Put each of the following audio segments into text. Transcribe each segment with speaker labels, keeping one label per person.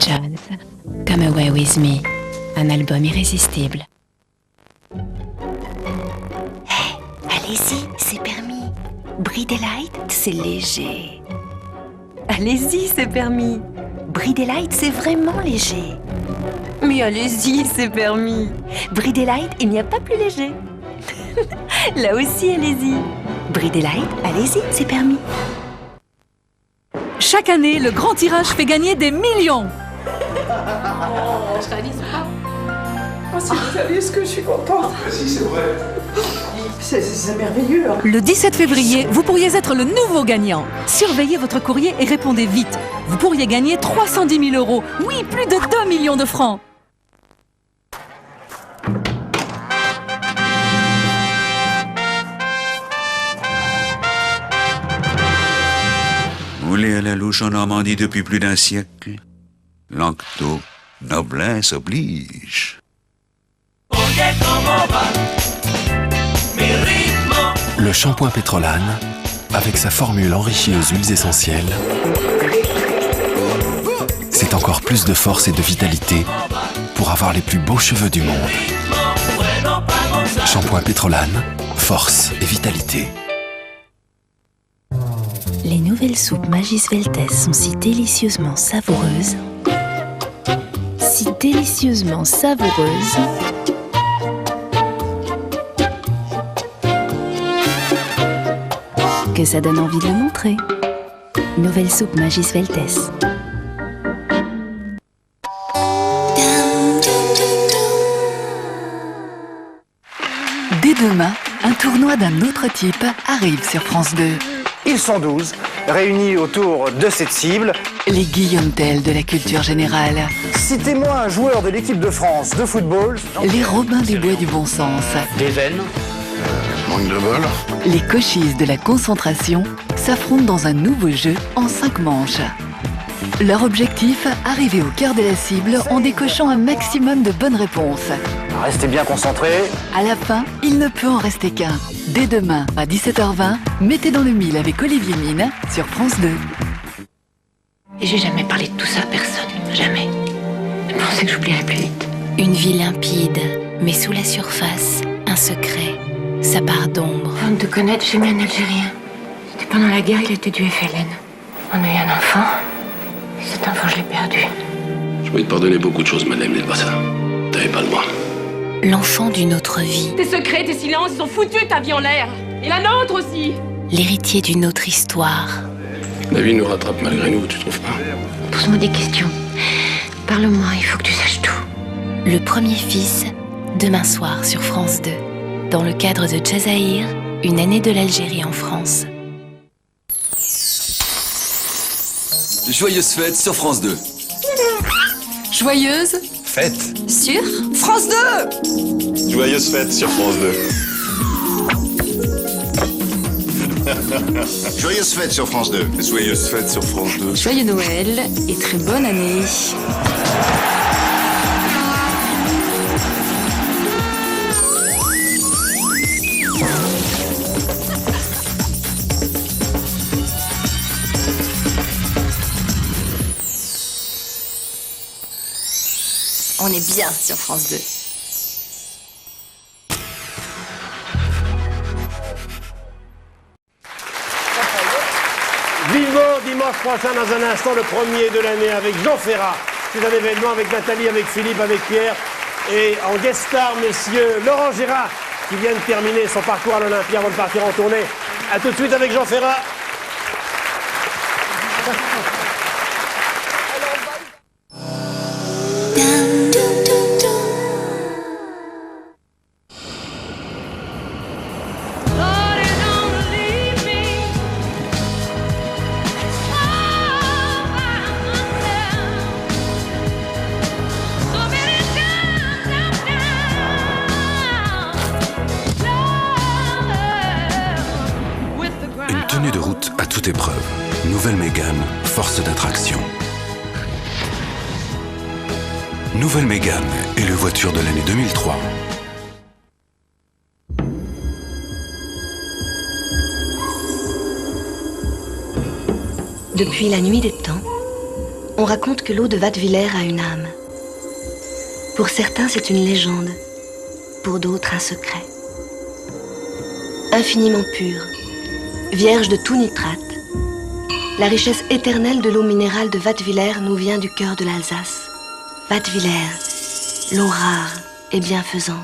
Speaker 1: jazz. Come Away With Me, un album irrésistible.
Speaker 2: Hey, allez-y, c'est permis. Brie Delight, c'est léger. Allez-y, c'est permis. Brie Delight, c'est vraiment léger. Mais allez-y, c'est permis. Brie Delight, il n'y a pas plus léger. Là aussi, allez-y. Brie Delight, allez-y, c'est permis.
Speaker 3: Chaque année, le grand tirage fait gagner des millions.
Speaker 4: Je réalise pas.
Speaker 5: Oh, si vous saviez ce que je suis contente.
Speaker 6: Si, c'est vrai.
Speaker 5: C'est merveilleux. Hein.
Speaker 3: Le 17 février, vous pourriez être le nouveau gagnant. Surveillez votre courrier et répondez vite. Vous pourriez gagner 310 000 €. Oui, plus de 2 millions de francs.
Speaker 7: Roulé à la louche en Normandie depuis plus d'un siècle. Lanctot, noblesse oblige.
Speaker 8: Le shampoing Pétrolane, avec sa formule enrichie aux huiles essentielles, c'est encore plus de force et de vitalité pour avoir les plus beaux cheveux du monde. Shampoing Pétrolane, force et vitalité.
Speaker 1: Les nouvelles soupes Magis Veltes sont si délicieusement savoureuses. Si délicieusement savoureuses. Que ça donne envie de le montrer. Nouvelle soupe Magis Veltes.
Speaker 3: Dès demain, un tournoi d'un autre type arrive sur France 2.
Speaker 9: Ils sont 12, réunis autour de cette cible.
Speaker 3: Les Guillaume Tell de la culture générale.
Speaker 9: Citez-moi un joueur de l'équipe de France de football.
Speaker 3: Les Robin des Bois du bon sens.
Speaker 9: Des veines.
Speaker 6: Manque de bol.
Speaker 3: Les Cochis de la concentration s'affrontent dans un nouveau jeu en 5 manches. Leur objectif, arriver au cœur de la cible en décochant un maximum de bonnes réponses.
Speaker 9: Restez bien concentrés.
Speaker 3: À la fin, il ne peut en rester qu'un. Dès demain, à 17h20, mettez dans le mille avec Olivier Mine sur France 2.
Speaker 2: Et j'ai jamais parlé de tout ça à personne. Jamais. Je pensais que j'oublierais plus vite.
Speaker 1: Une vie limpide, mais sous la surface, un secret, sa part d'ombre.
Speaker 2: Avant de te connaître, j'ai mis un Algérien. C'était pendant la guerre, il était du FLN. On a eu un enfant. Et cet enfant, je l'ai perdu.
Speaker 6: Je voulais te pardonner beaucoup de choses, madame Delbassa. T'avais pas le droit.
Speaker 1: L'enfant d'une autre vie,
Speaker 4: Tes secrets, tes silences, ils ont foutu ta vie en l'air. Et la nôtre aussi.
Speaker 1: l'héritier d'une autre histoire.
Speaker 6: La vie nous rattrape malgré nous, tu trouves pas?
Speaker 2: Pose-moi des questions. Parle-moi, il faut que tu saches tout.
Speaker 1: Le premier fils, demain soir sur France 2. Dans le cadre de Jazaïr, une année de l'Algérie en France.
Speaker 10: Joyeuses fêtes sur France 2.
Speaker 3: Joyeuse
Speaker 9: Faites.
Speaker 3: sur France 2.
Speaker 6: Joyeuses fêtes sur France 2.
Speaker 7: Joyeuses fêtes sur France 2.
Speaker 6: Joyeuses fêtes sur France 2.
Speaker 3: Joyeux Noël et très bonne année.
Speaker 2: On est bien sur France 2.
Speaker 11: Vivement dimanche prochain dans un instant, le premier de l'année avec Jean Ferrat. C'est un événement avec Nathalie, avec Philippe, avec Pierre. Et en guest star, messieurs, Laurent Gérard, qui vient de terminer son parcours à l'Olympia avant de partir en tournée. A tout de suite avec Jean Ferrat.
Speaker 8: Une tenue de route à toute épreuve. Nouvelle Mégane, force d'attraction. Nouvelle Mégane, élue voiture de l'année 2003.
Speaker 2: Depuis la nuit des temps, On raconte que l'eau de Wattwiller a une âme. Pour certains, c'est une légende. Pour d'autres, un secret. Infiniment pure, vierge de tout nitrate. La richesse éternelle de l'eau minérale de Wattwiller nous vient du cœur de l'Alsace. Wattwiller, l'eau rare et bienfaisante.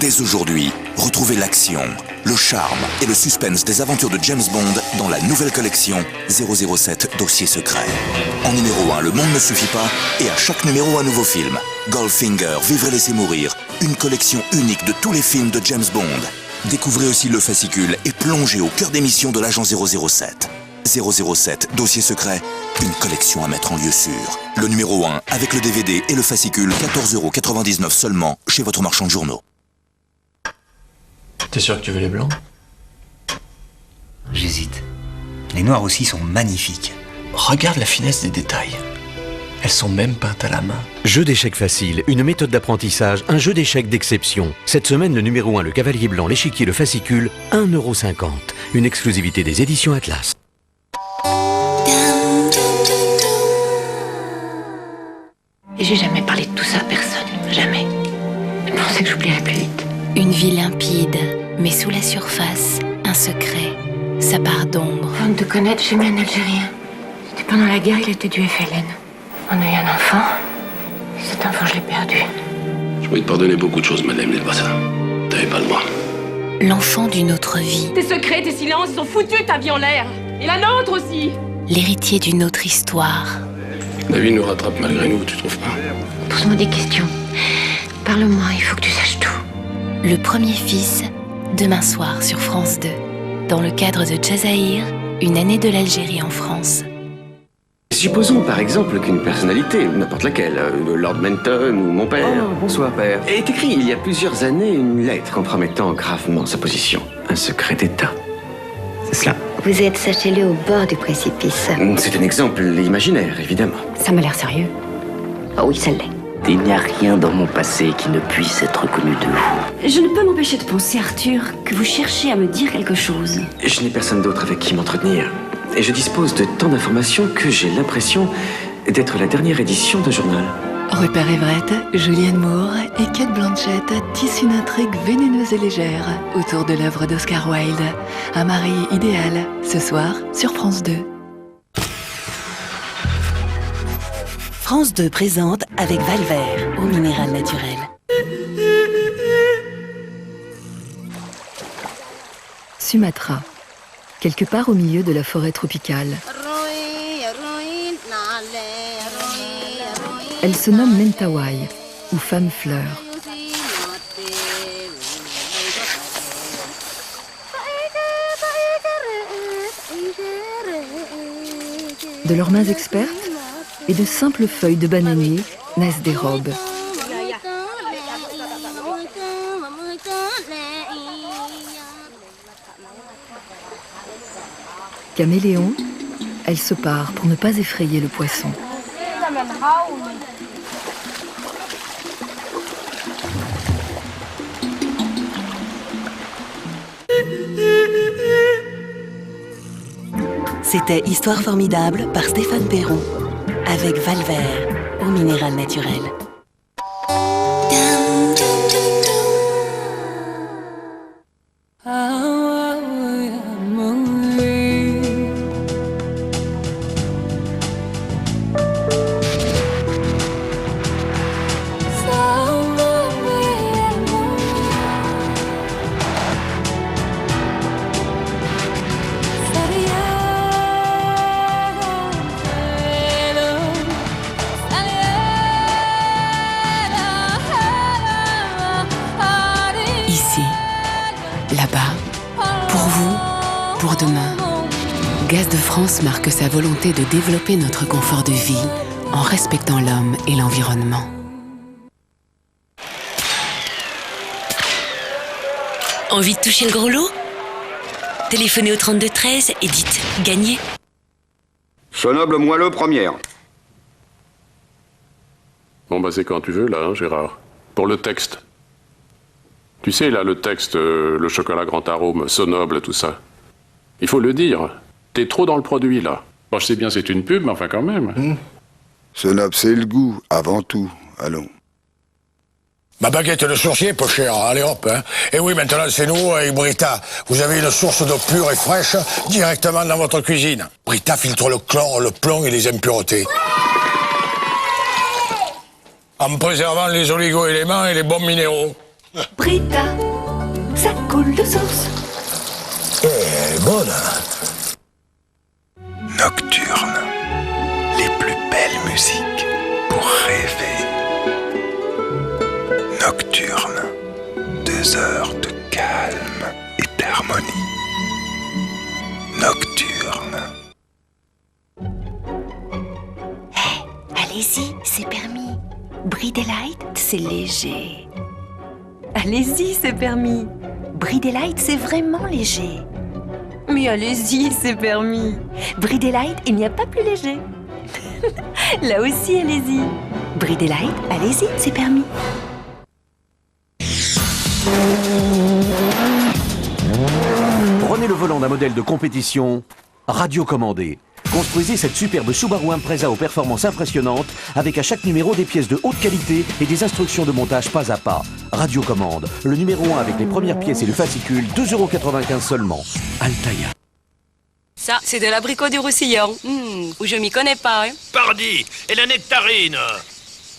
Speaker 12: Dès aujourd'hui, retrouvez l'action, le charme et le suspense des aventures de James Bond dans la nouvelle collection 007 Dossier secret. En numéro 1, Le monde ne suffit pas, et à chaque numéro, un nouveau film. Goldfinger, Vivre et laisser mourir, une collection unique de tous les films de James Bond. Découvrez aussi le fascicule et plongez au cœur des missions de l'agent 007. 007 Dossier secret, une collection à mettre en lieu sûr. Le numéro 1 avec le DVD et le fascicule, 14,99 € seulement chez votre marchand de journaux.
Speaker 13: T'es sûr que tu veux les blancs?
Speaker 14: J'hésite. Les noirs aussi sont magnifiques.
Speaker 13: Regarde la finesse des détails. Elles sont même peintes à la main.
Speaker 15: Jeu d'échecs facile, une méthode d'apprentissage, un jeu d'échecs d'exception. Cette semaine, le numéro 1, le cavalier blanc, l'échiquier, le fascicule, 1,50 €. Une exclusivité des éditions Atlas.
Speaker 1: Et j'ai jamais parlé de tout ça à personne, jamais. Je pensais que j'oublierais plus vite. Une vie limpide, mais sous la surface, un secret, sa part d'ombre.
Speaker 16: Avant de te connaître, j'ai mis un Algérien. C'était pendant la guerre, il était du FLN. On a eu un enfant. Et cet enfant, je l'ai perdu.
Speaker 6: Je pouvais te pardonner beaucoup de choses, madame Delbassa. T'avais pas le droit.
Speaker 1: L'enfant d'une autre vie.
Speaker 4: Tes secrets, tes silences, ils ont foutu ta vie en l'air. Et la nôtre aussi.
Speaker 1: L'héritier d'une autre histoire.
Speaker 6: La vie nous rattrape malgré nous, tu trouves pas?
Speaker 16: Pose-moi des questions. Parle-moi, il faut que tu saches tout.
Speaker 1: Le premier fils, demain soir sur France 2. Dans le cadre de Jazaïr, une année de l'Algérie en France.
Speaker 17: Supposons par exemple qu'une personnalité, n'importe laquelle, Lord Menton ou mon père...
Speaker 18: Oh, bonsoir père.
Speaker 17: ...ait écrit il y a plusieurs années une lettre compromettant gravement sa position. Un secret d'État. C'est cela.
Speaker 16: Vous êtes, sachez-le, au bord du précipice.
Speaker 17: C'est un exemple imaginaire, évidemment.
Speaker 16: Ça m'a l'air sérieux. Oh oui, ça l'est.
Speaker 18: Il n'y a rien dans mon passé qui ne puisse être connu de vous.
Speaker 19: Je ne peux m'empêcher de penser, Arthur, que vous cherchez à me dire quelque chose.
Speaker 17: Je n'ai personne d'autre avec qui m'entretenir. Et je dispose de tant d'informations que j'ai l'impression d'être la dernière édition d'un journal.
Speaker 3: Rupert Everett, Julianne Moore et Cate Blanchett tissent une intrigue vénéneuse et légère autour de l'œuvre d'Oscar Wilde. Un mari idéal, ce soir sur France 2.
Speaker 20: France 2 présente avec Valvert, eau minérale naturelle.
Speaker 3: Sumatra, quelque part au milieu de la forêt tropicale. Elle se nomme Mentawai, ou femme fleur. De leurs mains expertes et de simples feuilles de bananier naissent des robes. Caméléon, elle se pare pour ne pas effrayer le poisson.
Speaker 20: C'était Histoire formidable par Stéphane Perron, avec Valvert, eau minérale naturelle.
Speaker 1: Ici, là-bas, pour vous, pour demain. Gaz de France marque sa volonté de développer notre confort de vie en respectant l'homme et l'environnement.
Speaker 21: Envie de toucher le gros lot? Téléphonez au 32 13 et dites « Gagné ».
Speaker 22: Sonoble moelleux première.
Speaker 23: Bon bah c'est quand tu veux là, hein, Gérard. Pour le texte. Tu sais là, le texte, le chocolat grand arôme, Sonoble, tout ça. Il faut le dire, t'es trop dans le produit là. Bon, je sais bien, c'est une pub, mais enfin quand même.
Speaker 5: Sonob, c'est le goût, avant tout. Allons.
Speaker 9: Ma baguette de sourcier, peu cher, allez hop, hein. Et oui, maintenant c'est nous, avec Brita. Vous avez une source d'eau pure et fraîche directement dans votre cuisine. Brita filtre le chlore, le plomb et les impuretés. En préservant les oligo-éléments et les bons minéraux.
Speaker 2: Brita, ça coule de source.
Speaker 9: Eh, bonne.
Speaker 12: Nocturne. Les plus belles musiques pour rêver. Nocturne. 2 heures de calme et d'harmonie. Nocturne.
Speaker 2: Allez-y, c'est permis. Brie Delight, c'est léger. Allez-y, c'est permis. Brie Delight, c'est vraiment léger. Mais allez-y, c'est permis. Brie Delight, il n'y a pas plus léger. Là aussi, allez-y. Brie Delight, allez-y, c'est permis.
Speaker 15: Prenez le volant d'un modèle de compétition radiocommandé. Construisez cette superbe Subaru Impreza aux performances impressionnantes avec à chaque numéro des pièces de haute qualité et des instructions de montage pas à pas. Radiocommande, le numéro 1 avec les premières pièces et le fascicule, 2,95 € seulement. Altaïa.
Speaker 4: Ça, c'est de l'abricot du Roussillon. Où je m'y connais pas, hein.
Speaker 10: Pardi, et la nectarine.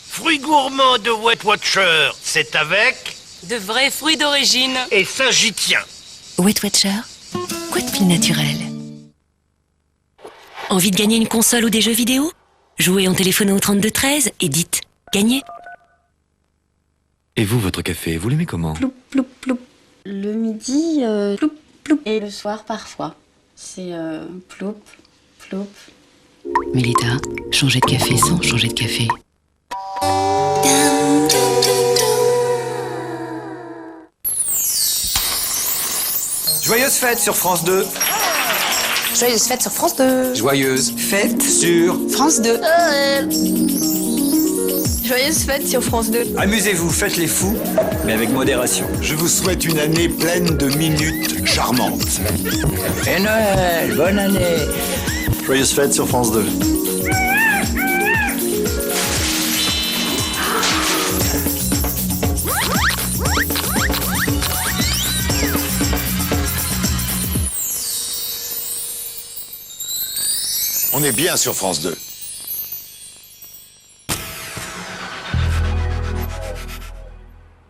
Speaker 10: Fruits gourmands de Weight Watcher, c'est avec
Speaker 4: De vrais fruits d'origine.
Speaker 10: et ça j'y tiens.
Speaker 21: Weight Watcher, quoi de plus naturel? Envie de gagner une console ou des jeux vidéo? Jouez en téléphonant au 3213 et dites « Gagner ».
Speaker 8: Et vous, votre café, vous l'aimez comment?
Speaker 24: Ploup, ploup, ploup. Le midi, ploup, ploup. Et le soir, parfois. C'est ploup, ploup.
Speaker 1: Mélita, changer de café sans changer de café.
Speaker 14: Joyeuse fête sur France 2.
Speaker 25: Joyeuse fête sur France 2.
Speaker 14: Joyeuse fête sur
Speaker 25: France 2. Joyeuse fête sur France 2.
Speaker 14: Amusez-vous, faites les fous, mais avec modération.
Speaker 12: Je vous souhaite une année pleine de minutes charmantes.
Speaker 14: Et Noël, bonne année.
Speaker 12: Joyeuse fête sur France 2. On est bien sur France 2.